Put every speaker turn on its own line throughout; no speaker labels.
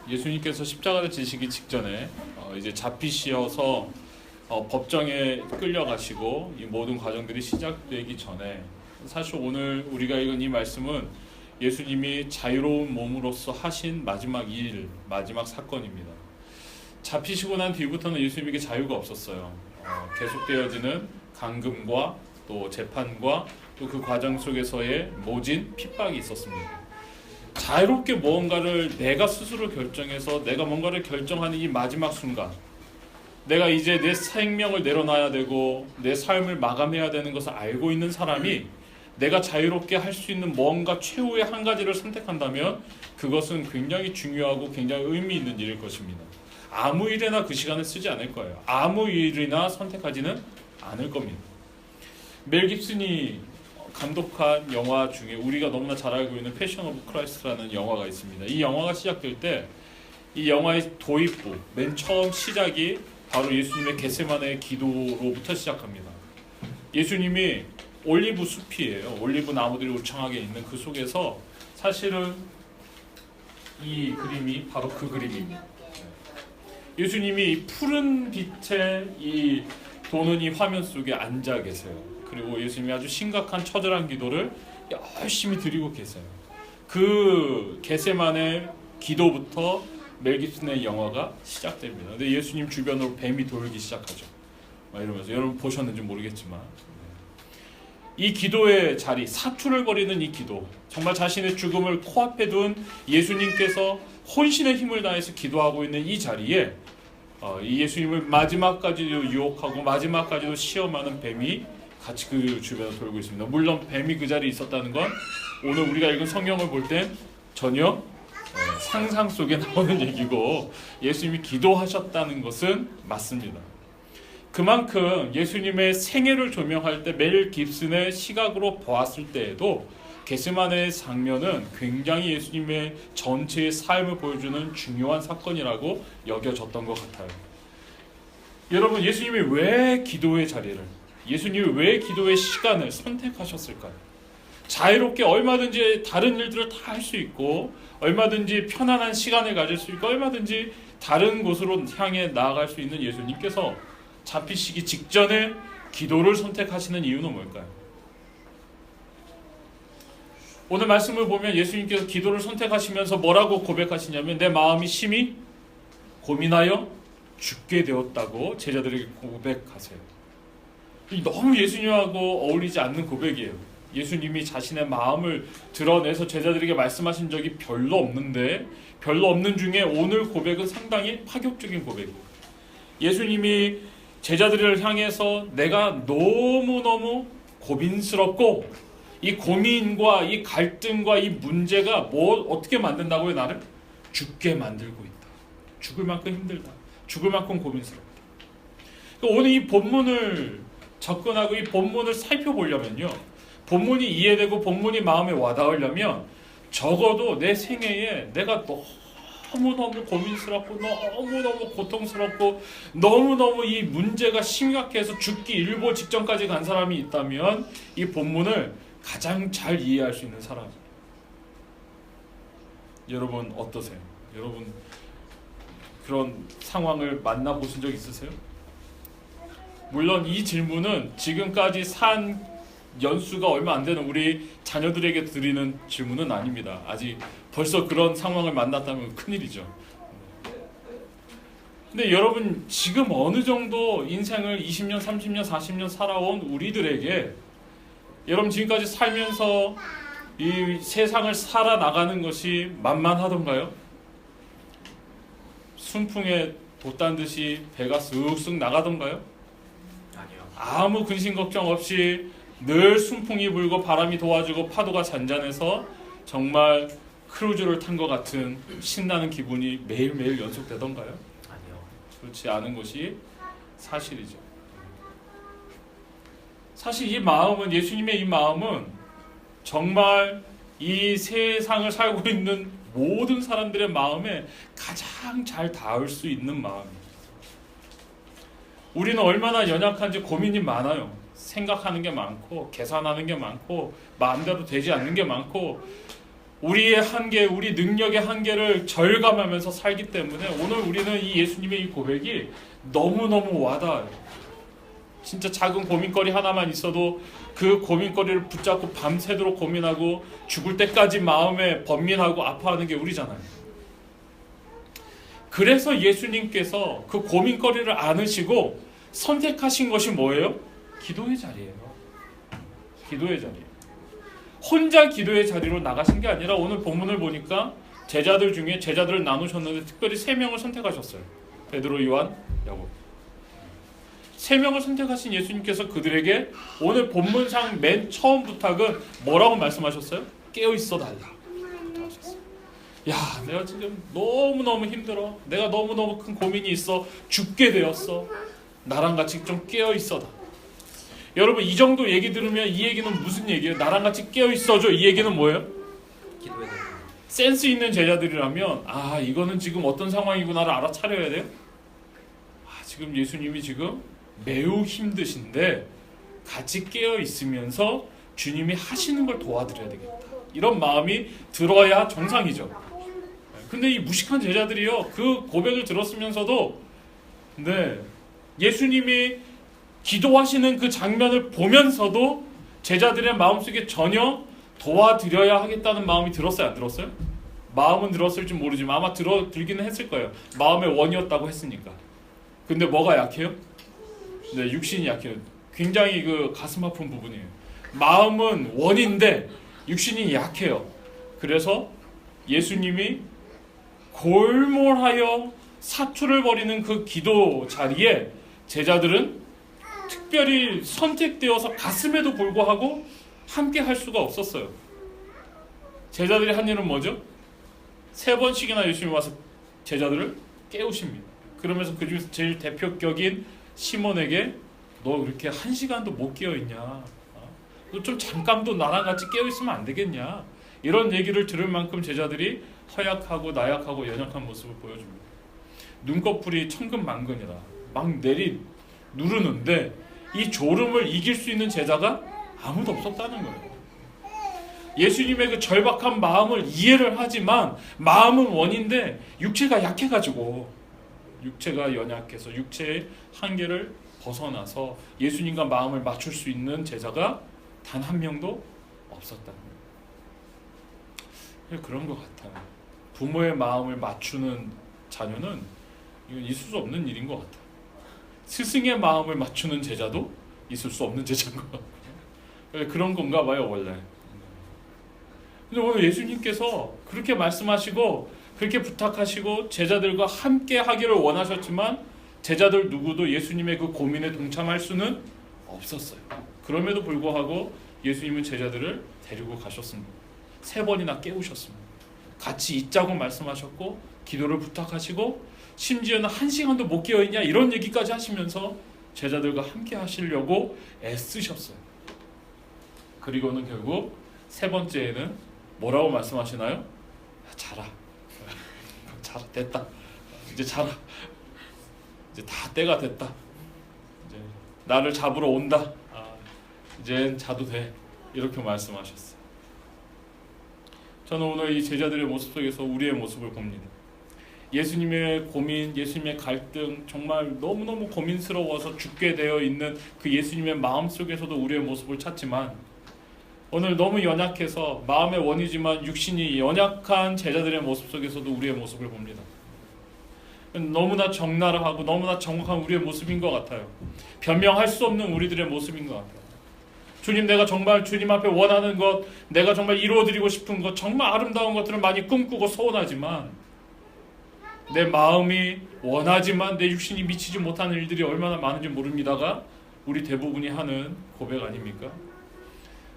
예수님께서 십자가를 지시기 직전에 이제 잡히시어서 법정에 끌려가시고 이 모든 과정들이 시작되기 전에, 사실 오늘 우리가 읽은 이 말씀은 예수님이 자유로운 몸으로서 하신 마지막 일, 마지막 사건입니다. 잡히시고 난 뒤부터는 예수님에게 자유가 없었어요. 계속되어지는 감금과 또 재판과 또 그 과정 속에서의 모진 핍박이 있었습니다. 자유롭게 무언가를 내가 스스로 결정해서 내가 뭔가를 결정하는 이 마지막 순간, 내가 이제 내 생명을 내려놔야 되고 내 삶을 마감해야 되는 것을 알고 있는 사람이 내가 자유롭게 할 수 있는 뭔가 최후의 한 가지를 선택한다면 그것은 굉장히 중요하고 굉장히 의미 있는 일일 것입니다. 아무 일에나 그 시간을 쓰지 않을 거예요. 아무 일이나 선택하지는 않을 겁니다. 멜 깁슨이 감독한 영화 중에 우리가 너무나 잘 알고 있는 패션 오브 크라이스트라는 영화가 있습니다. 이 영화가 시작될 때 이 영화의 도입부, 맨 처음 시작이 바로 예수님의 겟세마네 기도로부터 시작합니다. 예수님이 올리브 숲이에요. 올리브 나무들이 울창하게 있는 그 속에서 사실은 이 그림이 바로 그 그림입니다. 예수님이 푸른 빛에 이 도는 이 화면 속에 앉아 계세요. 그리고 예수님이 아주 심각한 처절한 기도를 열심히 드리고 계세요. 그 겟세마네 기도부터 멜 깁슨의 영화가 시작됩니다. 근데 예수님 주변으로 뱀이 돌기 시작하죠. 이러면서, 여러분 보셨는지 모르겠지만 이 기도의 자리, 사투를 벌이는 이 기도, 정말 자신의 죽음을 코앞에 둔 예수님께서 혼신의 힘을 다해서 기도하고 있는 이 자리에 이 예수님을 마지막까지도 유혹하고 마지막까지도 시험하는 뱀이 같이 그 주변을 돌고 있습니다. 물론 뱀이 그 자리에 있었다는 건 오늘 우리가 읽은 성경을 볼 땐 전혀 상상 속에 나오는 얘기고, 예수님이 기도하셨다는 것은 맞습니다. 그만큼 예수님의 생애를 조명할 때 멜 깁슨의 시각으로 보았을 때에도 겟세마네의 장면은 굉장히 예수님의 전체의 삶을 보여주는 중요한 사건이라고 여겨졌던 것 같아요. 여러분, 예수님이 왜 기도의 자리를, 예수님이 왜 기도의 시간을 선택하셨을까요? 자유롭게 얼마든지 다른 일들을 다 할 수 있고, 얼마든지 편안한 시간을 가질 수 있고, 얼마든지 다른 곳으로 향해 나아갈 수 있는 예수님께서 잡히시기 직전에 기도를 선택하시는 이유는 뭘까요? 오늘 말씀을 보면 예수님께서 기도를 선택하시면서 뭐라고 고백하시냐면, 내 마음이 심히 고민하여 죽게 되었다고 제자들에게 고백하세요. 너무 예수님하고 어울리지 않는 고백이에요. 예수님이 자신의 마음을 드러내서 제자들에게 말씀하신 적이 별로 없는데, 별로 없는 중에 오늘 고백은 상당히 파격적인 고백이에요. 예수님이 제자들을 향해서 내가 너무너무 고민스럽고, 이 고민과 이 갈등과 이 문제가 어떻게 만든다고요? 나를 죽게 만들고 있다. 죽을 만큼 힘들다. 죽을 만큼 고민스럽다. 오늘 이 본문을 접근하고 이 본문을 살펴보려면요, 본문이 이해되고 본문이 마음에 와닿으려면 적어도 내 생애에 내가 너무너무 고민스럽고 너무너무 고통스럽고 너무너무 이 문제가 심각해서 죽기 일보 직전까지 간 사람이 있다면 이 본문을 가장 잘 이해할 수 있는 사람. 여러분 어떠세요? 여러분 그런 상황을 만나보신 적 있으세요? 물론 이 질문은 지금까지 산 연수가 얼마 안 되는 우리 자녀들에게 드리는 질문은 아닙니다. 아직 벌써 그런 상황을 만났다면 큰일이죠. 근데 여러분, 지금 어느 정도 인생을 20년, 30년, 40년 살아온 우리들에게, 여러분 지금까지 살면서 이 세상을 살아나가는 것이 만만하던가요? 순풍에 돛단 듯이 배가 쓱쓱 나가던가요?
아니요.
아무 근심 걱정 없이 늘 순풍이 불고 바람이 도와주고 파도가 잔잔해서 정말 크루즈를 탄 것 같은 신나는 기분이 매일매일 연속되던가요?
아니요.
그렇지 않은 것이 사실이죠. 사실 이 마음은, 예수님의 이 마음은 정말 이 세상을 살고 있는 모든 사람들의 마음에 가장 잘 닿을 수 있는 마음이에요. 우리는 얼마나 연약한지 고민이 많아요. 생각하는 게 많고 계산하는 게 많고 마음대로 되지 않는 게 많고 우리의 한계, 우리 능력의 한계를 절감하면서 살기 때문에 오늘 우리는 이 예수님의 이 고백이 너무너무 와닿아요. 진짜 작은 고민거리 하나만 있어도 그 고민거리를 붙잡고 밤새도록 고민하고 죽을 때까지 마음에 번민하고 아파하는 게 우리잖아요. 그래서 예수님께서 그 고민거리를 안으시고 선택하신 것이 뭐예요? 기도의 자리예요. 기도의 자리. 혼자 기도의 자리로 나가신 게 아니라 오늘 본문을 보니까 제자들 중에 제자들을 나누셨는데 특별히 3명을 선택하셨어요. 베드로, 요한, 야곱. 3명을 선택하신 예수님께서 그들에게 오늘 본문상 맨 처음 부탁은 뭐라고 말씀하셨어요? 깨어있어 달라. 부탁하셨어요. 야, 내가 지금 너무너무 힘들어. 내가 너무너무 큰 고민이 있어. 죽게 되었어. 나랑 같이 좀 깨어있어 달라. 여러분, 이 정도 얘기 들으면 이 얘기는 무슨 얘기예요? 나랑 같이 깨어있어줘. 이 얘기는 뭐예요?
기도해야 돼요.
센스 있는 제자들이라면 이거는 지금 어떤 상황이구나를 알아차려야 돼요. 지금 예수님이 지금 매우 힘드신데 같이 깨어있으면서 주님이 하시는 걸 도와드려야 되겠다. 이런 마음이 들어야 정상이죠. 근데 이 무식한 제자들이요, 그 고백을 들었으면서도 예수님이 기도하시는 그 장면을 보면서도 제자들의 마음속에 전혀 도와드려야 하겠다는 마음이 들었어요? 안 들었어요? 마음은 들었을지 모르지만 아마 들기는 했을 거예요. 마음의 원이었다고 했으니까. 근데 뭐가 약해요? 육신이 약해요. 굉장히 그 가슴 아픈 부분이에요. 마음은 원인데 육신이 약해요. 그래서 예수님이 골몰하여 사투를 벌이는 그 기도 자리에 제자들은 특별히 선택되어서 갔음에도 불구하고 함께 할 수가 없었어요. 제자들이 한 일은 뭐죠? 3번씩이나 예수님이 와서 제자들을 깨우십니다. 그러면서 그 중에서 제일 대표격인 시몬에게 너 그렇게 1시간도 못 깨어있냐? 너 좀 잠깐도 나랑 같이 깨어있으면 안 되겠냐? 이런 얘기를 들을 만큼 제자들이 허약하고 나약하고 연약한 모습을 보여줍니다. 눈꺼풀이 천근만근이라 막 누르는데 이 졸음을 이길 수 있는 제자가 아무도 없었다는 거예요. 예수님의 그 절박한 마음을 이해를 하지만 마음은 원인데 육체가 약해가지고 육체가 연약해서 육체의 한계를 벗어나서 예수님과 마음을 맞출 수 있는 제자가 단 한 명도 없었다는 거예요. 그런 것 같아요. 부모의 마음을 맞추는 자녀는 이건 있을 수 없는 일인 것 같아요. 스승의 마음을 맞추는 제자도 있을 수 없는 제자인 것 같아요. 그런 건가 봐요, 원래. 근데 오늘 예수님께서 그렇게 말씀하시고 그렇게 부탁하시고 제자들과 함께 하기를 원하셨지만 제자들 누구도 예수님의 그 고민에 동참할 수는 없었어요. 그럼에도 불구하고 예수님은 제자들을 데리고 가셨습니다. 3번이나 깨우셨습니다. 같이 있자고 말씀하셨고 기도를 부탁하시고 심지어는 1시간도 못 깨어있냐 이런 얘기까지 하시면서 제자들과 함께 하시려고 애쓰셨어요. 그리고는 결국 3번째에는 뭐라고 말씀하시나요? 자라. 자라. 됐다. 이제 자라. 이제 다 때가 됐다. 이제 나를 잡으러 온다. 이젠 자도 돼. 이렇게 말씀하셨어요. 저는 오늘 이 제자들의 모습 속에서 우리의 모습을 봅니다. 예수님의 고민, 예수님의 갈등, 정말 너무너무 고민스러워서 죽게 되어 있는 그 예수님의 마음 속에서도 우리의 모습을 찾지만 오늘 너무 연약해서 마음의 원이지만 육신이 연약한 제자들의 모습 속에서도 우리의 모습을 봅니다. 너무나 적나라하고 너무나 정확한 우리의 모습인 것 같아요. 변명할 수 없는 우리들의 모습인 것 같아요. 주님, 내가 정말 주님 앞에 원하는 것, 내가 정말 이루어드리고 싶은 것, 정말 아름다운 것들을 많이 꿈꾸고 소원하지만 내 마음이 원하지만 내 육신이 미치지 못하는 일들이 얼마나 많은지 모릅니다가 우리 대부분이 하는 고백 아닙니까?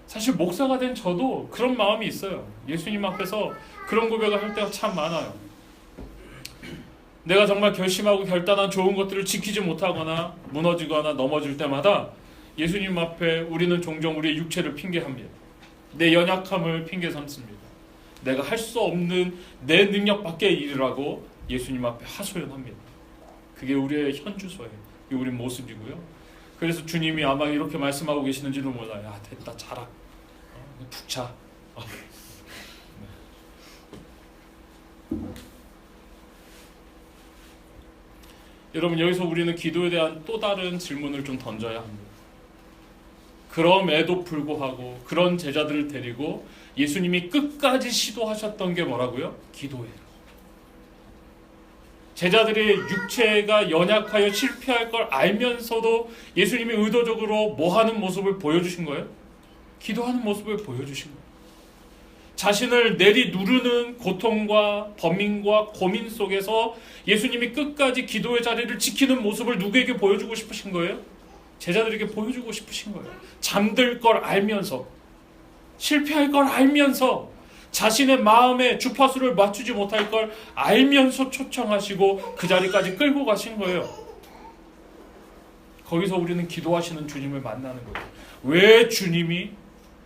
사실 목사가 된 저도 그런 마음이 있어요. 예수님 앞에서 그런 고백을 할 때가 참 많아요. 내가 정말 결심하고 결단한 좋은 것들을 지키지 못하거나 무너지거나 넘어질 때마다 예수님 앞에 우리는 종종 우리의 육체를 핑계합니다. 내 연약함을 핑계 삼습니다. 내가 할 수 없는 내 능력 밖의 일이라고 예수님 앞에 하소연합니다. 그게 우리의 현주소예요. 그게 우리 모습이고요. 그래서 주님이 아마 이렇게 말씀하고 계시는지도 몰라요. 야, 됐다, 자라. 푹 자. 여러분 여기서 우리는 기도에 대한 또 다른 질문을 좀 던져야 합니다. 그럼에도 불구하고 그런 제자들을 데리고 예수님이 끝까지 시도하셨던 게 뭐라고요? 기도예요. 제자들의 육체가 연약하여 실패할 걸 알면서도 예수님이 의도적으로 뭐 하는 모습을 보여주신 거예요? 기도하는 모습을 보여주신 거예요. 자신을 내리누르는 고통과 범인과 고민 속에서 예수님이 끝까지 기도의 자리를 지키는 모습을 누구에게 보여주고 싶으신 거예요? 제자들에게 보여주고 싶으신 거예요. 잠들 걸 알면서, 실패할 걸 알면서, 자신의 마음에 주파수를 맞추지 못할 걸 알면서 초청하시고 그 자리까지 끌고 가신 거예요. 거기서 우리는 기도하시는 주님을 만나는 거예요. 왜 주님이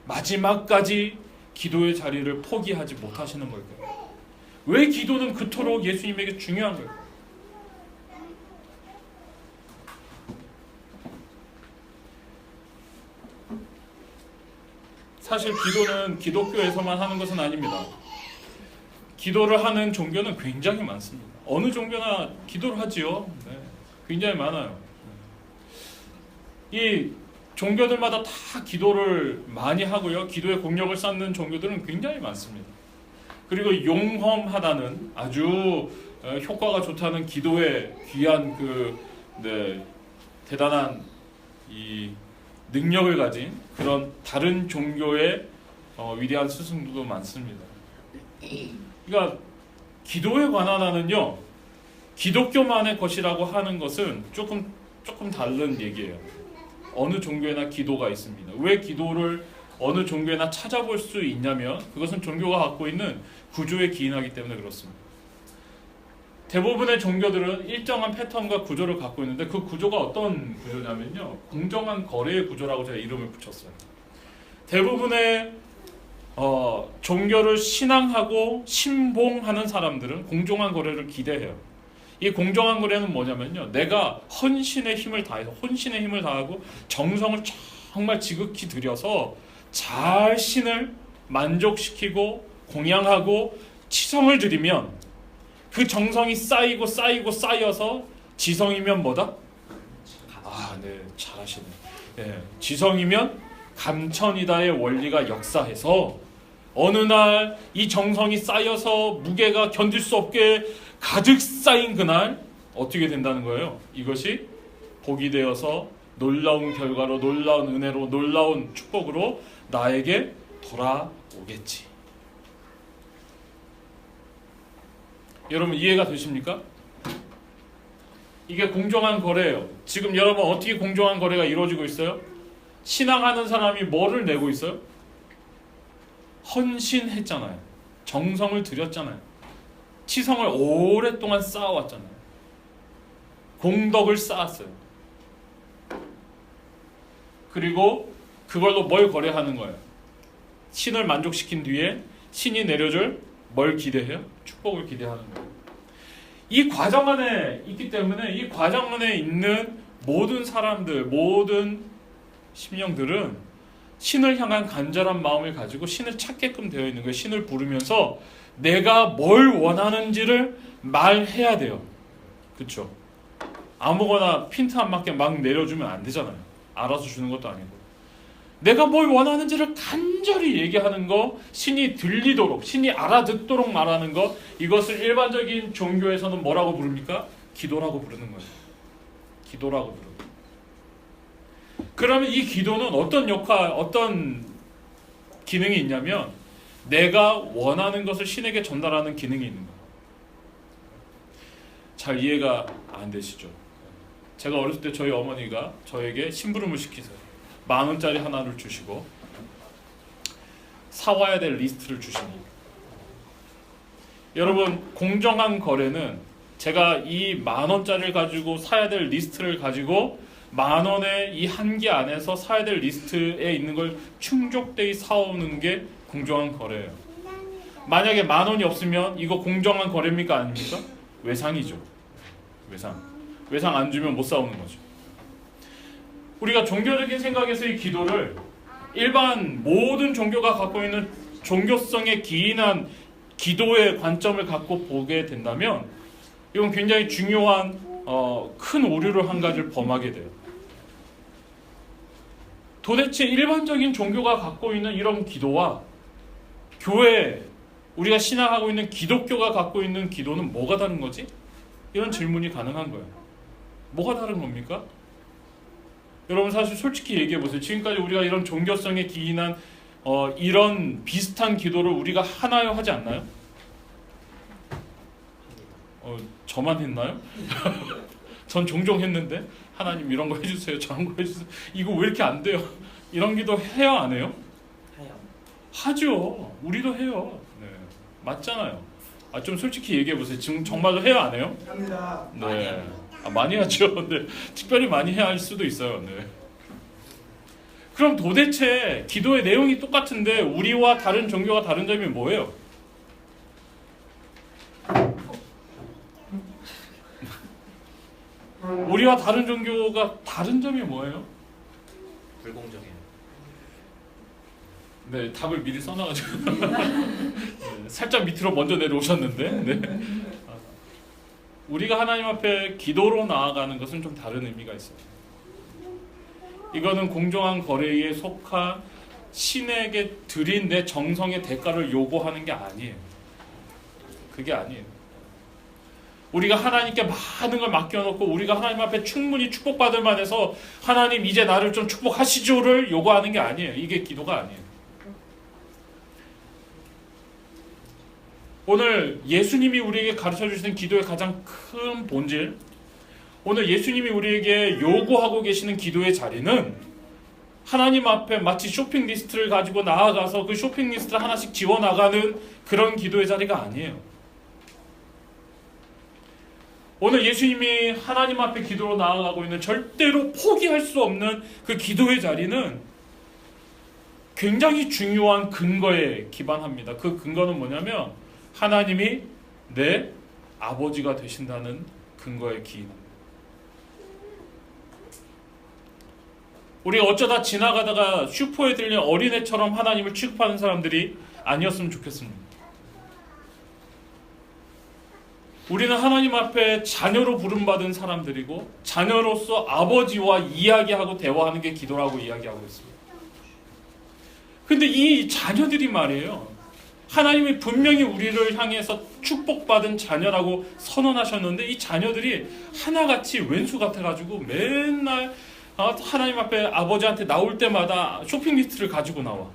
마지막까지 기도의 자리를 포기하지 못하시는 걸까요? 왜 기도는 그토록 예수님에게 중요한 걸까요? 사실 기도는 기독교에서만 하는 것은 아닙니다. 기도를 하는 종교는 굉장히 많습니다. 어느 종교나 기도를 하지요. 네, 굉장히 많아요. 이 종교들마다 다 기도를 많이 하고요. 기도에 공력을 쌓는 종교들은 굉장히 많습니다. 그리고 용험하다는 아주 효과가 좋다는 기도에 귀한 대단한 이 능력을 가진 그런 다른 종교의 위대한 스승들도 많습니다. 그러니까 기도에 관한 한은요, 기독교만의 것이라고 하는 것은 조금 다른 얘기예요. 어느 종교에나 기도가 있습니다. 왜 기도를 어느 종교에나 찾아볼 수 있냐면 그것은 종교가 갖고 있는 구조에 기인하기 때문에 그렇습니다. 대부분의 종교들은 일정한 패턴과 구조를 갖고 있는데 그 구조가 어떤 구조냐면요, 공정한 거래의 구조라고 제가 이름을 붙였어요. 대부분의 종교를 신앙하고 신봉하는 사람들은 공정한 거래를 기대해요. 이 공정한 거래는 뭐냐면요, 내가 헌신의 힘을 다하고 정성을 정말 지극히 들여서 잘 신을 만족시키고 공양하고 치성을 드리면 그 정성이 쌓여서 지성이면 뭐다? 네, 잘하시네. 네, 지성이면 감천이다의 원리가 역사해서 어느 날 이 정성이 쌓여서 무게가 견딜 수 없게 가득 쌓인 그날 어떻게 된다는 거예요? 이것이 복이 되어서 놀라운 결과로, 놀라운 은혜로, 놀라운 축복으로 나에게 돌아오겠지. 여러분 이해가 되십니까? 이게 공정한 거래예요. 지금 여러분 어떻게 공정한 거래가 이루어지고 있어요? 신앙하는 사람이 뭐를 내고 있어요? 헌신했잖아요. 정성을 들였잖아요. 치성을 오랫동안 쌓아왔잖아요. 공덕을 쌓았어요. 그리고 그걸로 뭘 거래하는 거예요? 신을 만족시킨 뒤에 신이 내려줄 뭘 기대해요? 축복을 기대하는 거예요. 이 과정 안에 있기 때문에 이 과정 안에 있는 모든 사람들, 모든 심령들은 신을 향한 간절한 마음을 가지고 신을 찾게끔 되어 있는 거예요. 신을 부르면서 내가 뭘 원하는지를 말해야 돼요. 그렇죠? 아무거나 핀트 안 맞게 막 내려주면 안 되잖아요. 알아서 주는 것도 아니고. 내가 뭘 원하는지를 간절히 얘기하는 거, 신이 들리도록, 신이 알아듣도록 말하는 거, 이것을 일반적인 종교에서는 뭐라고 부릅니까? 기도라고 부르는 거예요. 기도라고 부르는 거예요. 그러면 이 기도는 어떤 기능이 있냐면 내가 원하는 것을 신에게 전달하는 기능이 있는 거예요. 잘 이해가 안 되시죠? 제가 어렸을 때 저희 어머니가 저에게 심부름을 시키세요. 10,000원짜리 하나를 주시고 사와야 될 리스트를 주십니다. 여러분 공정한 거래는 제가 이 10,000원짜리를 가지고 사야 될 리스트를 가지고 10,000원의 이 한계 안에서 사야 될 리스트에 있는 걸 충족되이 사오는 게 공정한 거래예요. 만약에 10,000원이 없으면 이거 공정한 거래입니까? 아닙니까? 외상이죠. 외상 안 주면 못 사오는 거죠. 우리가 종교적인 생각에서의 기도를 일반 모든 종교가 갖고 있는 종교성에 기인한 기도의 관점을 갖고 보게 된다면 이건 굉장히 중요한 큰 오류를 한 가지를 범하게 돼요. 도대체 일반적인 종교가 갖고 있는 이런 기도와 교회, 우리가 신앙하고 있는 기독교가 갖고 있는 기도는 뭐가 다른 거지? 이런 질문이 가능한 거예요. 뭐가 다른 겁니까? 여러분 사실 솔직히 얘기해 보세요. 지금까지 우리가 이런 종교성에 기인한 이런 비슷한 기도를 우리가 하나요? 하지 않나요? 저만 했나요? 전 종종 했는데 하나님 이런 거 해주세요. 저런 거 해주세요. 이거 왜 이렇게 안 돼요? 이런 기도 해요? 안 해요?
해요.
하죠. 우리도 해요. 네. 맞잖아요. 좀 솔직히 얘기해 보세요. 지금 정말로 해요? 안 해요?
합니다.
네. 많이 하죠. 네. 특별히 많이 해야 할 수도 있어요. 네. 그럼 도대체 기도의 내용이 똑같은데 우리와 다른 종교가 다른 점이 뭐예요? 우리와 다른 종교가 다른 점이 뭐예요?
불공정해요.
네, 답을 미리 써놔가지고 네, 살짝 밑으로 먼저 내려오셨는데 네. 우리가 하나님 앞에 기도로 나아가는 것은 좀 다른 의미가 있어요. 이거는 공정한 거래에 속한 신에게 드린 내 정성의 대가를 요구하는 게 아니에요. 그게 아니에요. 우리가 하나님께 많은 걸 맡겨놓고 우리가 하나님 앞에 충분히 축복받을 만해서 하나님 이제 나를 좀 축복하시죠를 요구하는 게 아니에요. 이게 기도가 아니에요. 오늘 예수님이 우리에게 가르쳐 주시는 기도의 가장 큰 본질, 오늘 예수님이 우리에게 요구하고 계시는 기도의 자리는 하나님 앞에 마치 쇼핑 리스트를 가지고 나아가서 그 쇼핑 리스트를 하나씩 지워나가는 그런 기도의 자리가 아니에요. 오늘 예수님이 하나님 앞에 기도로 나아가고 있는 절대로 포기할 수 없는 그 기도의 자리는 굉장히 중요한 근거에 기반합니다. 그 근거는 뭐냐면 하나님이 내 아버지가 되신다는 근거에 기인합니다. 우리가 어쩌다 지나가다가 슈퍼에 들린 어린애처럼 하나님을 취급하는 사람들이 아니었으면 좋겠습니다. 우리는 하나님 앞에 자녀로 부름받은 사람들이고 자녀로서 아버지와 이야기하고 대화하는 게 기도라고 이야기하고 있습니다. 근데 이 자녀들이 말이에요, 하나님이 분명히 우리를 향해서 축복받은 자녀라고 선언하셨는데 이 자녀들이 하나같이 왼수 같아가지고 맨날 하나님 앞에 아버지한테 나올 때마다 쇼핑 리스트를 가지고 나와.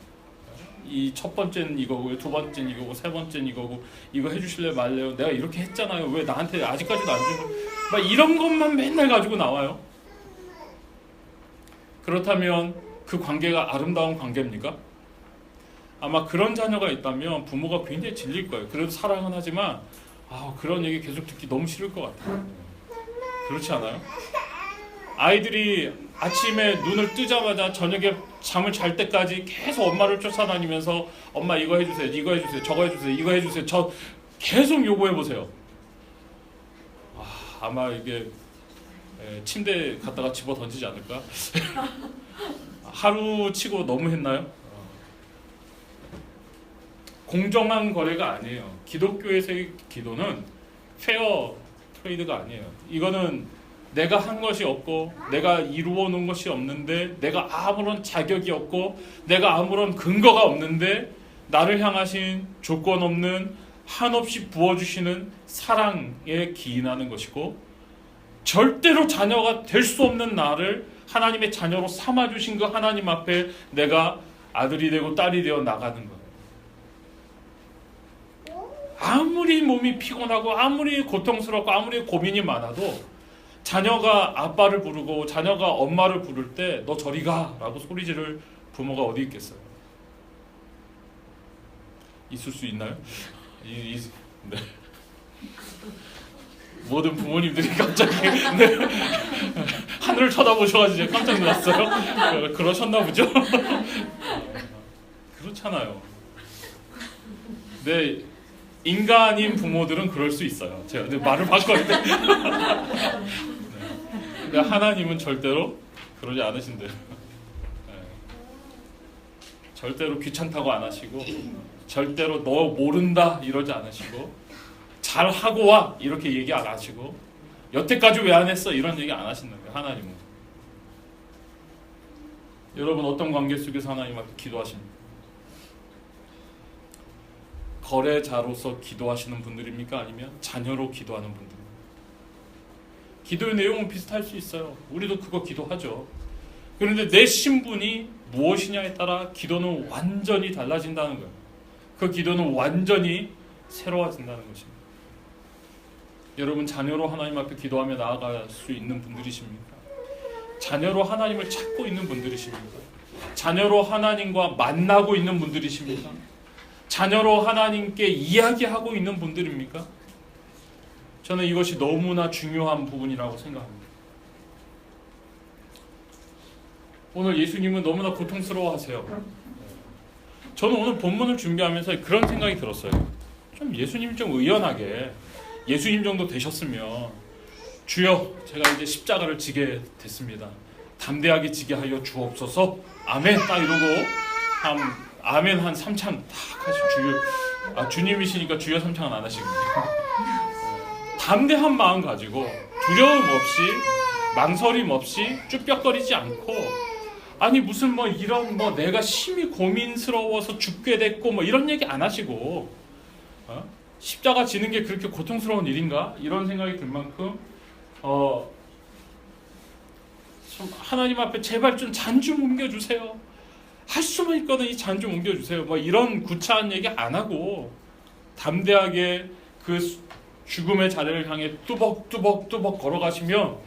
이 첫 번째는 이거고, 두 번째는 이거고, 세 번째는 이거고, 이거 해주실래요 말래요? 내가 이렇게 했잖아요. 왜 나한테 아직까지도 안 주고? 막 이런 것만 맨날 가지고 나와요. 그렇다면 그 관계가 아름다운 관계입니까? 아마 그런 자녀가 있다면 부모가 굉장히 질릴 거예요. 그래도 사랑은 하지만 그런 얘기 계속 듣기 너무 싫을 것 같아요. 그렇지 않아요? 아이들이 아침에 눈을 뜨자마자 저녁에 잠을 잘 때까지 계속 엄마를 쫓아다니면서 엄마 이거 해주세요, 이거 해주세요, 저거 해주세요, 이거 해주세요, 저 계속 요구해보세요. 아마 이게 침대에 갖다가 집어 던지지 않을까? 하루 치고 너무 했나요? 공정한 거래가 아니에요. 기독교에서의 기도는 페어 트레이드가 아니에요. 이거는 내가 한 것이 없고 내가 이루어 놓은 것이 없는데 내가 아무런 자격이 없고 내가 아무런 근거가 없는데 나를 향하신 조건 없는 한없이 부어주시는 사랑에 기인하는 것이고 절대로 자녀가 될 수 없는 나를 하나님의 자녀로 삼아주신 그 하나님 앞에 내가 아들이 되고 딸이 되어 나가는 거예요. 아무리 몸이 피곤하고 아무리 고통스럽고 아무리 고민이 많아도 자녀가 아빠를 부르고 자녀가 엄마를 부를 때 너 저리 가 라고 소리 지를 부모가 어디 있겠어요? 있을 수 있나요? 네. 모든 부모님들이 갑자기 네. 하늘을 쳐다보셔가지고 깜짝 놀랐어요. 그러셨나 보죠? 그렇잖아요. 네. 인간인 부모들은 그럴 수 있어요. 제가 말을 바꿔야 돼. 근데 하나님은 절대로 그러지 않으신대요. 절대로 귀찮다고 안 하시고 절대로 너 모른다 이러지 않으시고 잘하고 와 이렇게 얘기 안 하시고 여태까지 왜 안 했어? 이런 얘기 안 하신다는 거예요. 하나님은. 여러분 어떤 관계 속에서 하나님 앞에 기도하십니까? 거래자로서 기도하시는 분들입니까? 아니면 자녀로 기도하는 분들입니까? 기도의 내용은 비슷할 수 있어요. 우리도 그거 기도하죠. 그런데 내 신분이 무엇이냐에 따라 기도는 완전히 달라진다는 거예요. 그 기도는 완전히 새로워진다는 것입니다. 여러분 자녀로 하나님 앞에 기도하며 나아갈 수 있는 분들이십니까? 자녀로 하나님을 찾고 있는 분들이십니까? 자녀로 하나님과 만나고 있는 분들이십니까? 자녀로 하나님께 이야기하고 있는 분들입니까? 저는 이것이 너무나 중요한 부분이라고 생각합니다. 오늘 예수님은 너무나 고통스러워하세요. 저는 오늘 본문을 준비하면서 그런 생각이 들었어요. 좀 예수님 좀 의연하게 예수님 정도 되셨으면 주여 제가 이제 십자가를 지게 됐습니다. 담대하게 지게 하여 주옵소서. 아멘 딱 이러고 아멘 한 3창 딱 하시고 주여 주님이시니까 주여 3창은 안 하시거든요. 담대한 마음 가지고 두려움 없이 망설임 없이 쭈뼛거리지 않고 아니 무슨 뭐 이런 뭐 내가 심히 고민스러워서 죽게 됐고 뭐 이런 얘기 안 하시고 십자가 지는 게 그렇게 고통스러운 일인가? 이런 생각이 들 만큼 좀 하나님 앞에 제발 좀 잔 좀 옮겨주세요. 할 수만 있거든 이 잔 좀 옮겨주세요. 뭐 이런 구차한 얘기 안 하고 담대하게 그 죽음의 자리를 향해 뚜벅뚜벅 걸어가시면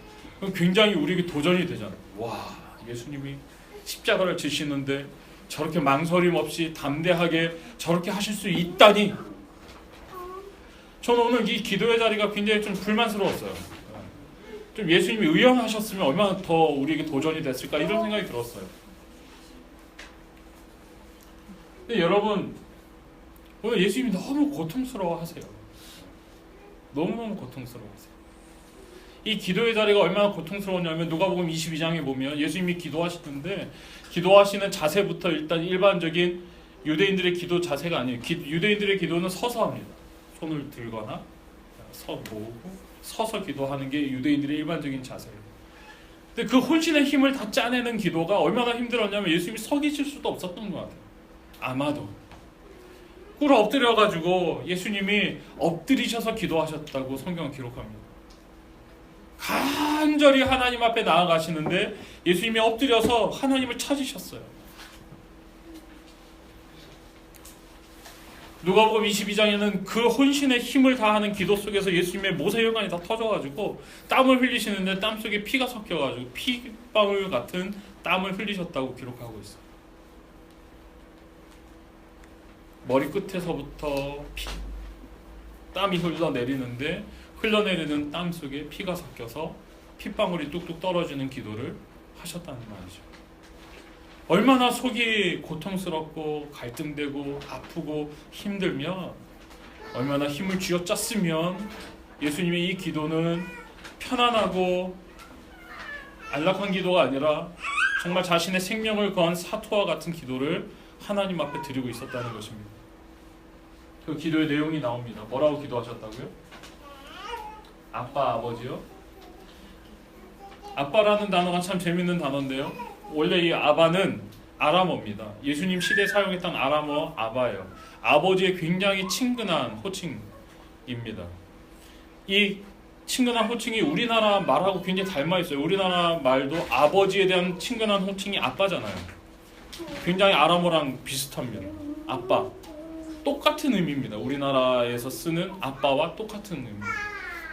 굉장히 우리에게 도전이 되잖아요. 와 예수님이 십자가를 지시는데 저렇게 망설임 없이 담대하게 저렇게 하실 수 있다니. 저는 오늘 이 기도의 자리가 굉장히 좀 불만스러웠어요. 좀 예수님이 의연하셨으면 얼마나 더 우리에게 도전이 됐을까 이런 생각이 들었어요. 근데 여러분 오늘 예수님이 너무 고통스러워하세요. 너무너무 고통스러워하세요. 이 기도의 자리가 얼마나 고통스러웠냐면 누가복음 22장에 보면 예수님이 기도하시는데 기도하시는 자세부터 일단 일반적인 유대인들의 기도 자세가 아니에요. 유대인들의 기도는 서서 합니다. 손을 들거나 서서 기도하는 게 유대인들의 일반적인 자세예요. 근데 그 혼신의 힘을 다 짜내는 기도가 얼마나 힘들었냐면 예수님이 서 계실 수도 없었던 것 같아요. 아마도 꿇어 엎드려가지고 예수님이 엎드리셔서 기도하셨다고 성경은 기록합니다. 간절히 하나님 앞에 나아가시는데 예수님이 엎드려서 하나님을 찾으셨어요. 누가복음 22장에는 그 혼신의 힘을 다하는 기도 속에서 예수님의 모세혈관이 다 터져가지고 땀을 흘리시는데 땀 속에 피가 섞여가지고 피방울 같은 땀을 흘리셨다고 기록하고 있어요. 머리끝에서부터 땀이 흘러내리는데 흘러내리는 땀 속에 피가 섞여서 핏방울이 뚝뚝 떨어지는 기도를 하셨다는 말이죠. 얼마나 속이 고통스럽고 갈등되고 아프고 힘들면 얼마나 힘을 쥐어짰으면 예수님의 이 기도는 편안하고 안락한 기도가 아니라 정말 자신의 생명을 건 사토와 같은 기도를 하나님 앞에 드리고 있었다는 것입니다. 그 기도의 내용이 나옵니다. 뭐라고 기도하셨다고요? 아빠, 아버지요? 아빠라는 단어가 참 재밌는 단어인데요. 원래 이 아바는 아람어입니다. 예수님 시대에 사용했던 아람어 아바예요. 아버지의 굉장히 친근한 호칭입니다. 이 친근한 호칭이 우리나라 말하고 굉장히 닮아 있어요. 우리나라 말도 아버지에 대한 친근한 호칭이 아빠잖아요. 굉장히 아람어랑 비슷합니다. 아빠. 똑같은 의미입니다. 우리나라에서 쓰는 아빠와 똑같은 의미.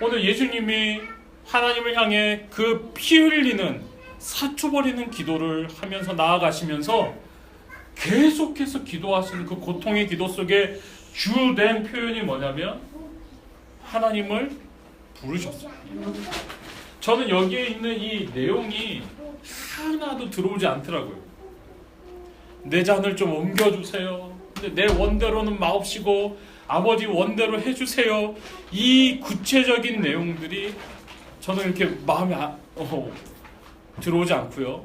오늘 예수님이 하나님을 향해 그 피 흘리는 사초버리는 기도를 하면서 나아가시면서 계속해서 기도하시는 그 고통의 기도 속에 주된 표현이 뭐냐면 하나님을 부르셨어요. 저는 여기에 있는 이 내용이 하나도 들어오지 않더라고요. 내 잔을 좀 옮겨주세요. 근데 내 원대로는 마옵시고 아버지 원대로 해주세요. 이 구체적인 내용들이 저는 이렇게 마음에 들어오지 않고요.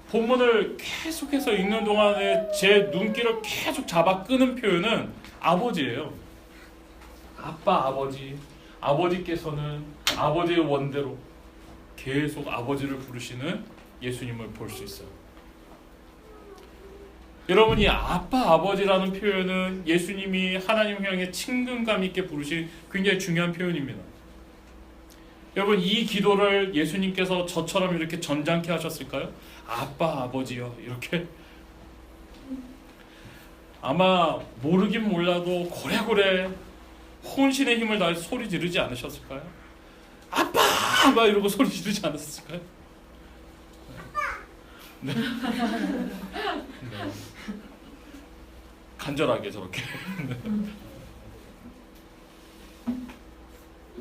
본문을 계속해서 읽는 동안에 제 눈길을 계속 잡아 끄는 표현은 아버지예요. 아빠, 아버지. 아버지께서는 아버지의 원대로 계속 아버지를 부르시는 예수님을 볼 수 있어요. 여러분, 이 아빠 아버지라는 표현은 예수님이 하나님 향해 친근감 있게 부르신 굉장히 중요한 표현입니다. 여러분, 이 기도를 예수님께서 저처럼 이렇게 점잖게 하셨을까요? 아빠 아버지요 이렇게? 아마 모르긴 몰라도 고래고래 혼신의 힘을 다해 소리 지르지 않으셨을까요? 아빠! 막 이러고 소리 지르지 않았을까요? 네. 네. 간절하게 저렇게. 네.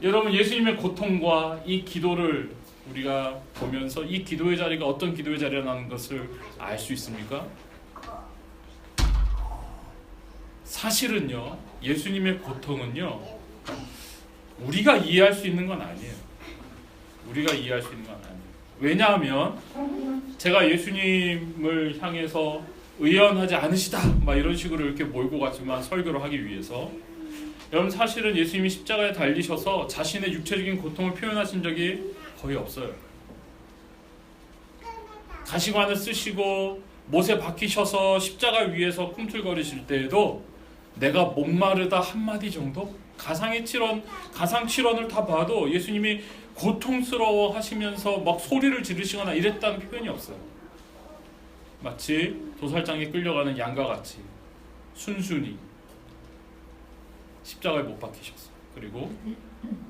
여러분, 예수님의 고통과 이 기도를 우리가 보면서 이 기도의 자리가 어떤 기도의 자리라는 것을 알 수 있습니까? 사실은요, 예수님의 고통은요, 우리가 이해할 수 있는 건 아니에요. 우리가 이해할 수 있는 건 아니에요. 왜냐하면 제가 예수님을 향해서 의연하지 않으시다 막 이런 식으로 이렇게 몰고 갔지만 설교를 하기 위해서, 여러분, 사실은 예수님이 십자가에 달리셔서 자신의 육체적인 고통을 표현하신 적이 거의 없어요. 가시관을 쓰시고 못에 박히셔서 십자가 위에서 꿈틀거리실 때에도 내가 목마르다 한마디 정도? 가상 칠언을 다 봐도 예수님이 고통스러워 하시면서 막 소리를 지르시거나 이랬다는 표현이 없어요. 마치 도살장에 끌려가는 양과 같이 순순히 십자가에 못 박히셨어요. 그리고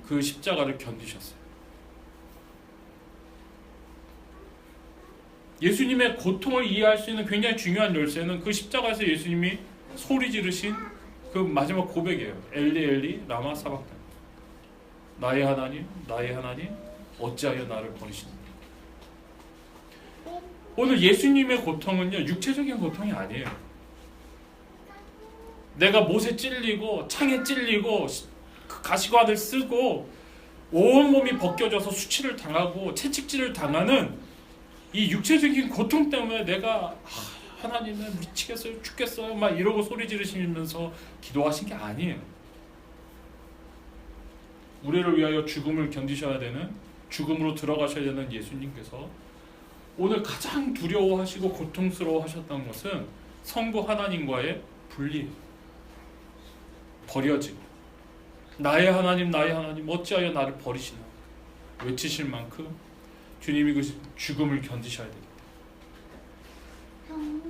그 십자가를 견디셨어요. 예수님의 고통을 이해할 수 있는 굉장히 중요한 열쇠는 그 십자가에서 예수님이 소리 지르신 그 마지막 고백이에요. 엘리 엘리 라마 사박단. 나의 하나님, 나의 하나님, 어찌하여 나를 버리시는가. 오늘 예수님의 고통은요, 육체적인 고통이 아니에요. 내가 못에 찔리고 창에 찔리고 가시관을 쓰고 온몸이 벗겨져서 수치를 당하고 채찍질을 당하는 이 육체적인 고통 때문에 내가 하나님은 미치겠어요, 죽겠어요 막 이러고 소리 지르시면서 기도하신 게 아니에요. 우리를 위하여 죽음을 견디셔야 되는, 죽음으로 들어가셔야 되는 예수님께서 오늘 가장 두려워하시고 고통스러워하셨던 것은 성부 하나님과의 분리, 버려짐. 나의 하나님, 나의 하나님, 어찌하여 나를 버리시나 외치실 만큼 주님이 그 죽음을 견디셔야 됩니다.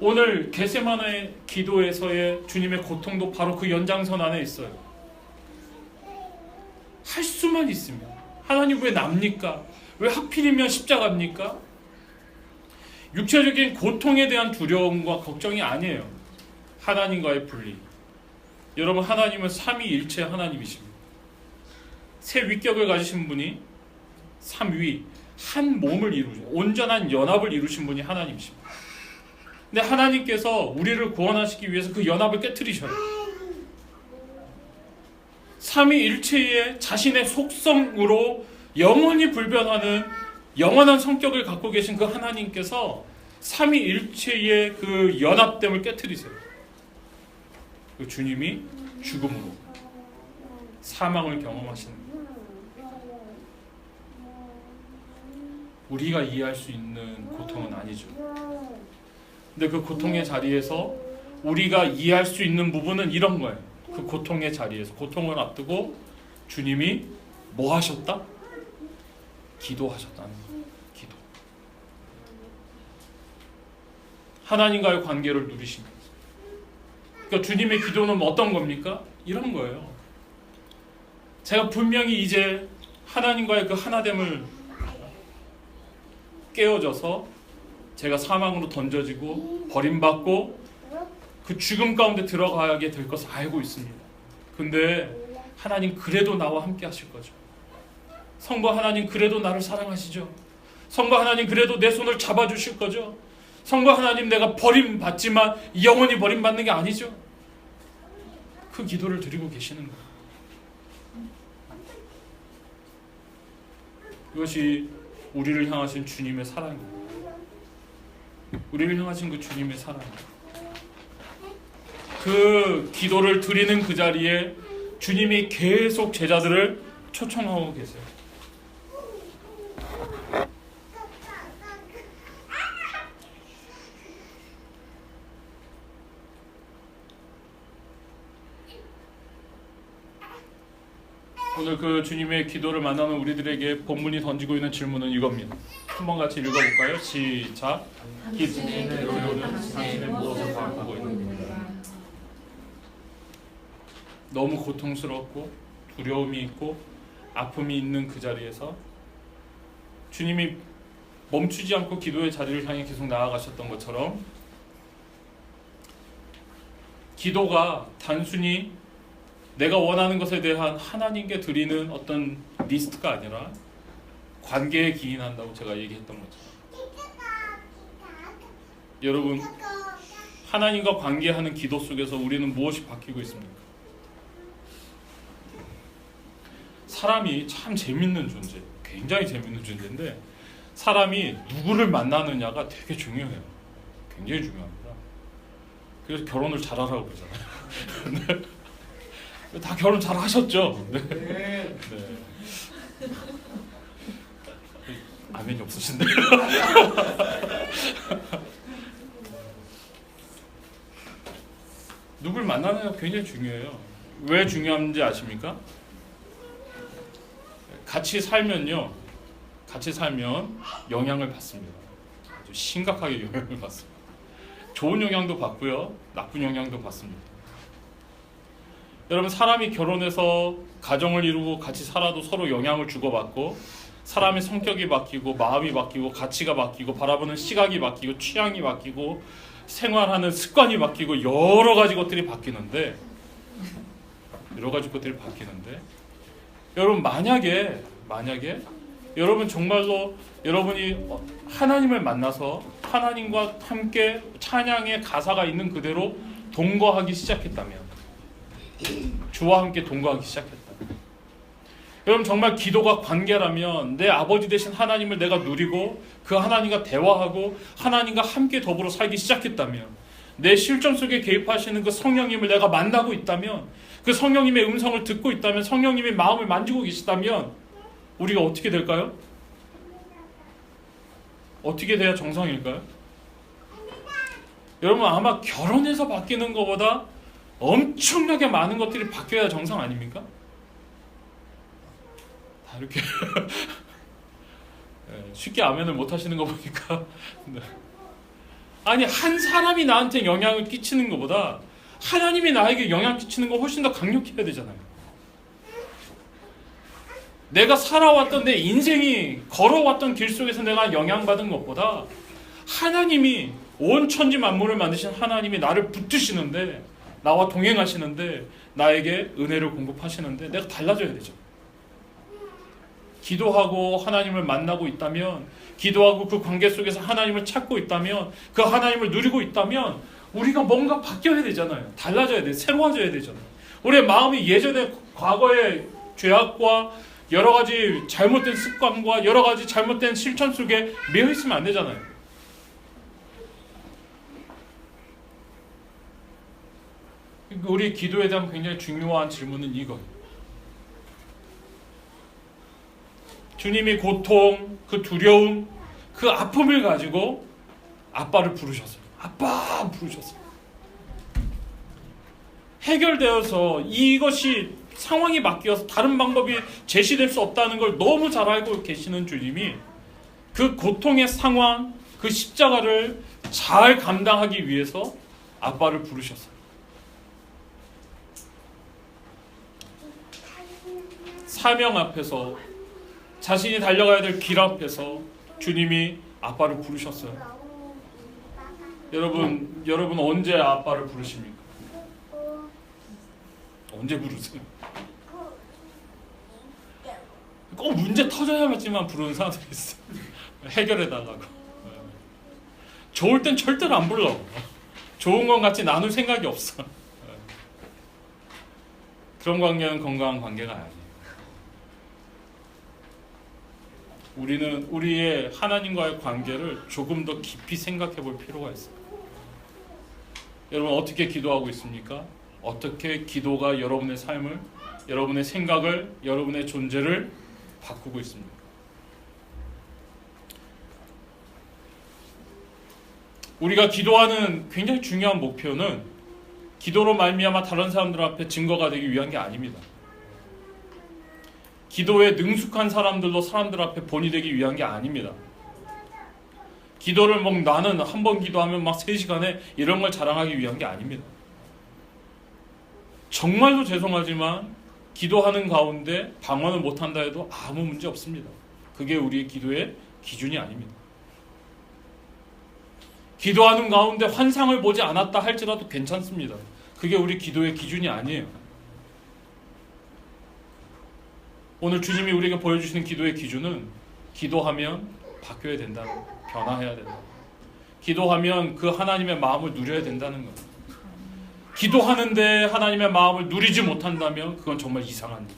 오늘 겟세마네 기도에서의 주님의 고통도 바로 그 연장선 안에 있어요. 할 수만 있으면, 하나님 왜 납니까? 왜 하필이면 십자가입니까? 육체적인 고통에 대한 두려움과 걱정이 아니에요. 하나님과의 분리. 여러분, 하나님은 삼위일체 하나님이십니다. 세 위격을 가지신 분이 삼위, 한 몸을 이루신, 온전한 연합을 이루신 분이 하나님이십니다. 근데 하나님께서 우리를 구원하시기 위해서 그 연합을 깨트리셔요. 삼위일체의 자신의 속성으로 영원히 불변하는 영원한 성격을 갖고 계신 그 하나님께서 삼위일체의 그 연합됨을 깨트리세요. 그 주님이 죽음으로 사망을 경험하시는 거예요. 우리가 이해할 수 있는 고통은 아니죠. 근데 그 고통의 자리에서 우리가 이해할 수 있는 부분은 이런 거예요. 그 고통의 자리에서, 고통을 앞두고 주님이 뭐 하셨다? 기도하셨다는 거예요. 기도. 하나님과의 관계를 누리십니다. 그러니까 주님의 기도는 어떤 겁니까? 이런 거예요. 제가 분명히 이제 하나님과의 그 하나됨을 깨어져서 제가 사망으로 던져지고 버림받고 그 죽음 가운데 들어가게 될 것을 알고 있습니다. 근데 하나님 그래도 나와 함께 하실 거죠. 성부 하나님 그래도 나를 사랑하시죠. 성부 하나님 그래도 내 손을 잡아주실 거죠. 성부 하나님 내가 버림받지만 영원히 버림받는 게 아니죠. 그 기도를 드리고 계시는 거예요. 이것이 우리를 향하신 주님의 사랑입니다. 우리를 향하신 그 주님의 사랑입니다. 그 기도를 드리는 그 자리에 주님이 계속 제자들을 초청하고 계세요. 오늘 그 주님의 기도를 만나는 우리들에게 본문이 던지고 있는 질문은 이겁니다. 한번 같이 읽어볼까요? 시작. 기도는 당신의 무엇을 바꾸고 있는가? 너무 고통스럽고 두려움이 있고 아픔이 있는 그 자리에서 주님이 멈추지 않고 기도의 자리를 향해 계속 나아가셨던 것처럼 기도가 단순히 내가 원하는 것에 대한 하나님께 드리는 어떤 리스트가 아니라 관계에 기인한다고 제가 얘기했던 거죠. 여러분, 하나님과 관계하는 기도 속에서 우리는 무엇이 바뀌고 있습니까? 사람이 참 재밌는 존재, 굉장히 재밌는 존재인데 사람이 누구를 만나느냐가 되게 중요해요. 굉장히 중요합니다. 그래서 결혼을 잘하라고 그러잖아요. 다 결혼 잘 하셨죠? 네. 네. 아멘이 없으신데. 누굴 만나느냐가 굉장히 중요해요. 왜 중요한지 아십니까? 같이 살면요. 같이 살면 영향을 받습니다. 아주 심각하게 영향을 받습니다. 좋은 영향도 받고요. 나쁜 영향도 받습니다. 여러분, 사람이 결혼해서 가정을 이루고 같이 살아도 서로 영향을 주고받고 사람의 성격이 바뀌고 마음이 바뀌고 가치가 바뀌고 바라보는 시각이 바뀌고 취향이 바뀌고 생활하는 습관이 바뀌고 여러 가지 것들이 바뀌는데 여러분, 만약에 여러분 정말로 여러분이 하나님을 만나서 하나님과 함께 찬양의 가사가 있는 그대로 동거하기 시작했다면, 주와 함께 동거하기 시작했다. 여러분, 정말 기도가 관계라면 내 아버지 되신 하나님을 내가 누리고 그 하나님과 대화하고 하나님과 함께 더불어 살기 시작했다면, 내 실존 속에 개입하시는 그 성령님을 내가 만나고 있다면, 그 성령님의 음성을 듣고 있다면, 성령님의 마음을 만지고 계시다면 우리가 어떻게 될까요? 어떻게 돼야 정상일까요? 여러분, 아마 결혼해서 바뀌는 것보다 엄청나게 많은 것들이 바뀌어야 정상 아닙니까? 다 이렇게 쉽게 아멘을 못 하시는 거 보니까 아니, 한 사람이 나한테 영향을 끼치는 것보다 하나님이 나에게 영향 끼치는 거 훨씬 더 강력해야 되잖아요. 내가 살아왔던 내 인생이 걸어왔던 길 속에서 내가 영향받은 것보다 하나님이 온 천지 만물을 만드신 하나님이 나를 붙드시는데, 나와 동행하시는데, 나에게 은혜를 공급하시는데 내가 달라져야 되죠. 기도하고 하나님을 만나고 있다면, 기도하고 그 관계 속에서 하나님을 찾고 있다면, 그 하나님을 누리고 있다면 우리가 뭔가 바뀌어야 되잖아요. 달라져야 돼. 새로워져야 되잖아요. 우리의 마음이 예전에 과거의 죄악과 여러 가지 잘못된 습관과 여러 가지 잘못된 실천 속에 매여 있으면 안 되잖아요. 우리 기도에 대한 굉장히 중요한 질문은 이거예요. 주님이 고통, 그 두려움, 그 아픔을 가지고 아빠를 부르셨어요. 아빠 부르셨어요. 해결되어서 이것이 상황이 바뀌어서 다른 방법이 제시될 수 없다는 걸 너무 잘 알고 계시는 주님이 그 고통의 상황, 그 십자가를 잘 감당하기 위해서 아빠를 부르셨어요. 사명 앞에서, 자신이 달려가야 될 길 앞에서 주님이 아빠를 부르셨어요. 여러분 언제 아빠를 부르십니까? 언제 부르세요? 꼭 문제 터져야만 부르는 사람들이 있어요. 해결해달라고. 좋을 땐 절대로 안 불러. 좋은 건 같이 나눌 생각이 없어. 그런 관계는 건강한 관계가 아니에요. 우리는 우리의 하나님과의 관계를 조금 더 깊이 생각해 볼 필요가 있어요. 여러분, 어떻게 기도하고 있습니까? 어떻게 기도가 여러분의 삶을, 여러분의 생각을, 여러분의 존재를 바꾸고 있습니까? 우리가 기도하는 굉장히 중요한 목표는 기도로 말미암아 다른 사람들 앞에 증거가 되기 위한 게 아닙니다. 기도에 능숙한 사람들로 사람들 앞에 본이 되기 위한 게 아닙니다. 기도를 나는 한 번 기도하면 3시간에 이런 걸 자랑하기 위한 게 아닙니다. 정말로 죄송하지만 기도하는 가운데 방언을 못한다 해도 아무 문제 없습니다. 그게 우리의 기도의 기준이 아닙니다. 기도하는 가운데 환상을 보지 않았다 할지라도 괜찮습니다. 그게 우리 기도의 기준이 아니에요. 오늘 주님이 우리에게 보여주시는 기도의 기준은 기도하면 바뀌어야 된다, 변화해야 된다. 기도하면 그 하나님의 마음을 누려야 된다는 거예요. 기도하는데 하나님의 마음을 누리지 못한다면 그건 정말 이상한 일,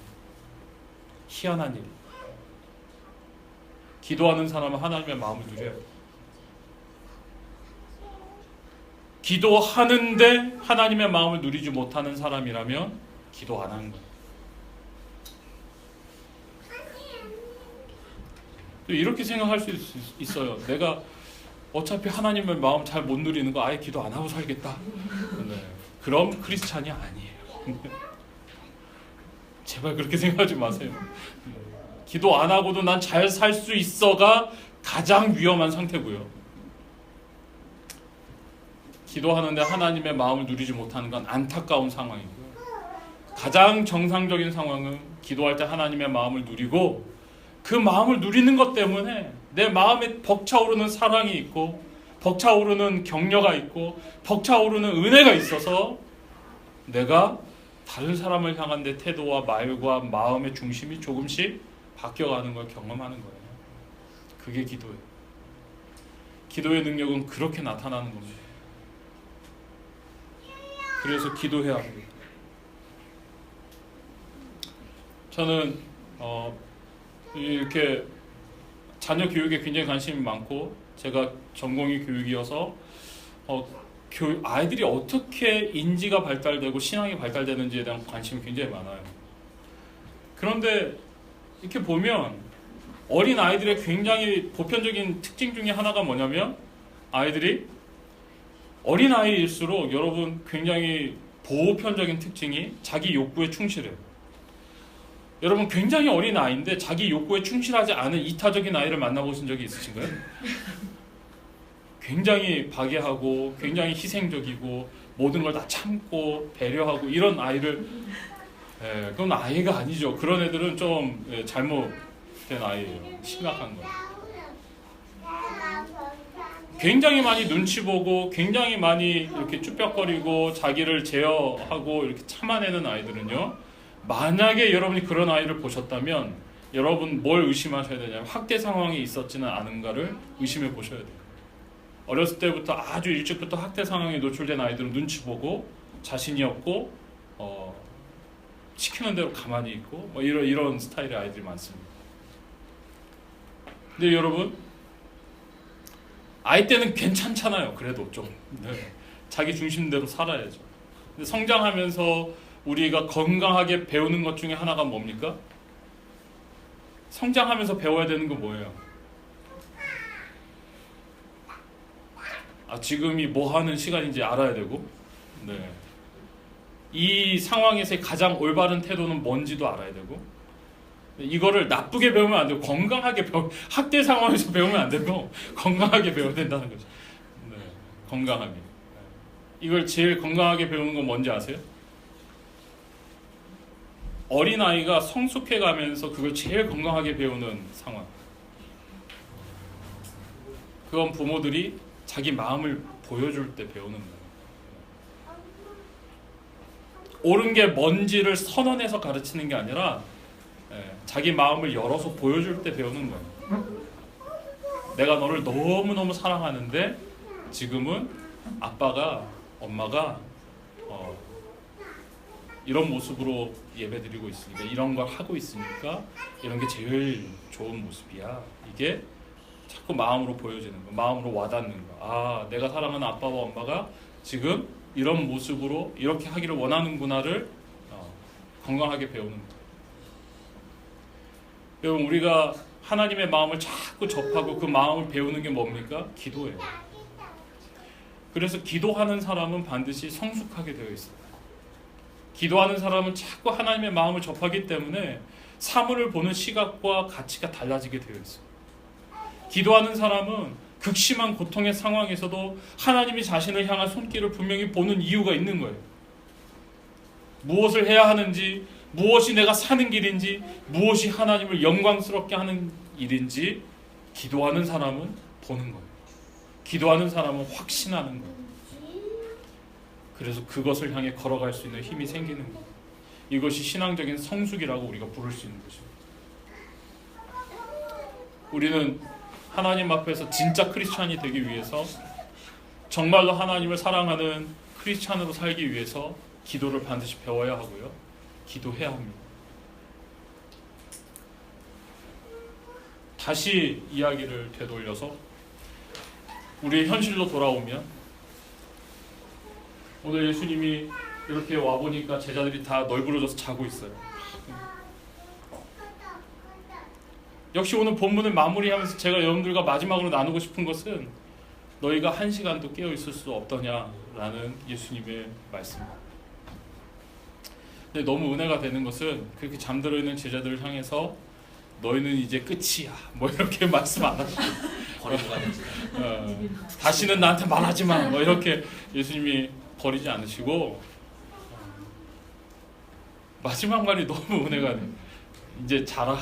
희한한 일. 기도하는 사람은 하나님의 마음을 누려야 돼요. 기도하는데 하나님의 마음을 누리지 못하는 사람이라면 기도 안 하는 거예요. 이렇게 생각할 수 있어요. 내가 어차피 하나님의 마음 잘 못 누리는 거 아예 기도 안 하고 살겠다. 네. 그럼 크리스찬이 아니에요. 제발 그렇게 생각하지 마세요. 기도 안 하고도 난 잘 살 수 있어가 가장 위험한 상태고요. 기도하는데 하나님의 마음을 누리지 못하는 건 안타까운 상황이고요. 가장 정상적인 상황은 기도할 때 하나님의 마음을 누리고 그 마음을 누리는 것 때문에 내 마음에 벅차오르는 사랑이 있고 벅차오르는 격려가 있고 벅차오르는 은혜가 있어서 내가 다른 사람을 향한 내 태도와 말과 마음의 중심이 조금씩 바뀌어가는 걸 경험하는 거예요. 그게 기도예요. 기도의 능력은 그렇게 나타나는 겁니다. 그래서 기도해야 합니다. 저는 이렇게 자녀 교육에 굉장히 관심이 많고 제가 전공이 교육이어서 아이들이 어떻게 인지가 발달되고 신앙이 발달되는지에 대한 관심이 굉장히 많아요. 그런데 이렇게 보면 어린 아이들의 굉장히 보편적인 특징 중에 하나가 뭐냐면 아이들이 어린 아이일수록 여러분 굉장히 보편적인 특징이 자기 욕구에 충실해요. 여러분 굉장히 어린 아이인데 자기 욕구에 충실하지 않은 이타적인 아이를 만나보신 적이 있으신가요? 굉장히 박애하고 굉장히 희생적이고 모든 걸 다 참고 배려하고 이런 아이를 그건 아이가 아니죠. 그런 애들은 좀 잘못된 아이예요. 심각한 거예요. 굉장히 많이 눈치 보고 굉장히 많이 이렇게 쭈뼛거리고 자기를 제어하고 이렇게 참아내는 아이들은요. 만약에 여러분이 그런 아이를 보셨다면 여러분 뭘 의심하셔야 되냐면 학대 상황이 있었지는 않은가를 의심해 보셔야 돼요. 어렸을 때부터 아주 일찍부터 학대 상황에 노출된 아이들은 눈치 보고 자신이 없고 시키는 대로 가만히 있고 이런 스타일의 아이들이 많습니다. 근데 여러분 아이 때는 괜찮잖아요. 그래도 좀 자기 중심대로 살아야죠. 근데 성장하면서 우리가 건강하게 배우는 것 중에 하나가 뭡니까? 성장하면서 배워야 되는 건 뭐예요? 지금이 뭐 하는 시간인지 알아야 되고, 이 상황에서의 가장 올바른 태도는 뭔지도 알아야 되고, 이거를 나쁘게 배우면 안 되고 건강하게 학대 상황에서 배우면 안 되고 건강하게 배워야 된다는 거죠. 건강하게. 이걸 제일 건강하게 배우는 건 뭔지 아세요? 어린아이가 성숙해가면서 그걸 제일 건강하게 배우는 상황. 그건 부모들이 자기 마음을 보여줄 때 배우는 거예요. 옳은 게 뭔지를 선언해서 가르치는 게 아니라 자기 마음을 열어서 보여줄 때 배우는 거예요. 내가 너를 너무너무 사랑하는데 지금은 아빠가 엄마가 이런 모습으로 예배드리고 있으니까 이런 걸 하고 있으니까 이런 게 제일 좋은 모습이야. 이게 자꾸 마음으로 보여지는 거, 마음으로 와닿는 거. 내가 사랑하는 아빠와 엄마가 지금 이런 모습으로 이렇게 하기를 원하는구나를 건강하게 배우는 거. 여러분 우리가 하나님의 마음을 자꾸 접하고 그 마음을 배우는 게 뭡니까? 기도예요. 그래서 기도하는 사람은 반드시 성숙하게 되어 있어요. 기도하는 사람은 자꾸 하나님의 마음을 접하기 때문에 사물을 보는 시각과 가치가 달라지게 되어 있어요. 기도하는 사람은 극심한 고통의 상황에서도 하나님이 자신을 향한 손길을 분명히 보는 이유가 있는 거예요. 무엇을 해야 하는지, 무엇이 내가 사는 길인지, 무엇이 하나님을 영광스럽게 하는 일인지 기도하는 사람은 보는 거예요. 기도하는 사람은 확신하는 거예요. 그래서 그것을 향해 걸어갈 수 있는 힘이 생기는 거예요. 이것이 신앙적인 성숙이라고 우리가 부를 수 있는 것입니다. 우리는 하나님 앞에서 진짜 크리스찬이 되기 위해서, 정말로 하나님을 사랑하는 크리스찬으로 살기 위해서 기도를 반드시 배워야 하고요. 기도해야 합니다. 다시 이야기를 되돌려서 우리의 현실로 돌아오면, 오늘 예수님이 이렇게 와보니까 제자들이 다 널브러져서 자고 있어요. 역시 오늘 본문을 마무리하면서 제가 여러분들과 마지막으로 나누고 싶은 것은 너희가 한 시간도 깨어 있을 수 없더냐라는 예수님의 말씀입니다. 근데 너무 은혜가 되는 것은 그렇게 잠들어 있는 제자들을 향해서 너희는 이제 끝이야 뭐 이렇게 말씀 안 하시고
버리고 가는지.
다시는 나한테 말하지 마 뭐 이렇게 예수님이 버리지 않으시고, 마지막 말이 너무 은혜가 돼. 이제 자라.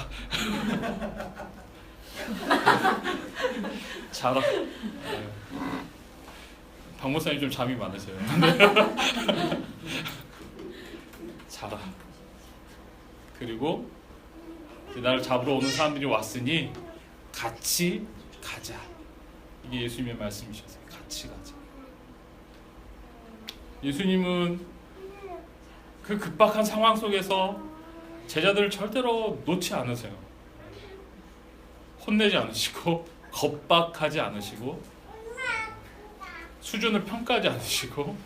자라. 박 목사님 좀 잠이 많으세요. 자라. 그리고 나를 잡으러 오는 사람들이 왔으니 같이 가자. 이게 예수님의 말씀이셨어요. 같이 가자. 예수님은 그 급박한 상황 속에서 제자들을 절대로 놓지 않으세요. 혼내지 않으시고, 겁박하지 않으시고, 수준을 평가하지 않으시고,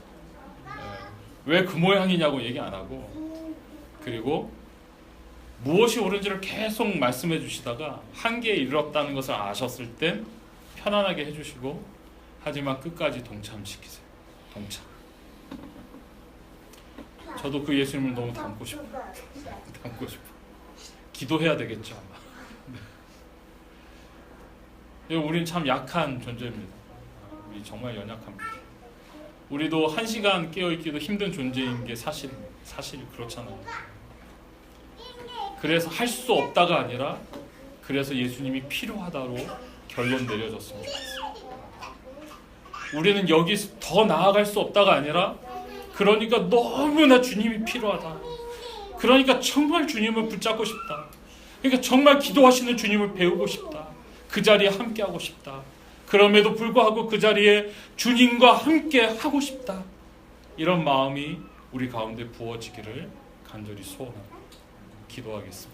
왜 그 모양이냐고 얘기 안 하고, 그리고 무엇이 옳은지를 계속 말씀해 주시다가 한계에 이르렀다는 것을 아셨을 땐 편안하게 해주시고, 하지만 끝까지 동참시키세요. 동참. 저도 그 예수님을 너무 닮고 싶어요. 닮고 싶어. 기도해야 되겠죠 아마. 네. 우리는 참 약한 존재입니다. 우리 정말 연약합니다. 우리도 한 시간 깨어있기도 힘든 존재인 게 사실입니다. 사실이 그렇잖아요. 그래서 할 수 없다가 아니라 그래서 예수님이 필요하다로 결론 내려졌습니다. 우리는 여기서 더 나아갈 수 없다가 아니라 그러니까 너무나 주님이 필요하다. 그러니까 정말 주님을 붙잡고 싶다. 그러니까 정말 기도하시는 주님을 배우고 싶다. 그 자리에 함께하고 싶다. 그럼에도 불구하고 그 자리에 주님과 함께 하고 싶다. 이런 마음이 우리 가운데 부어지기를 간절히 소원합니다. 기도하겠습니다.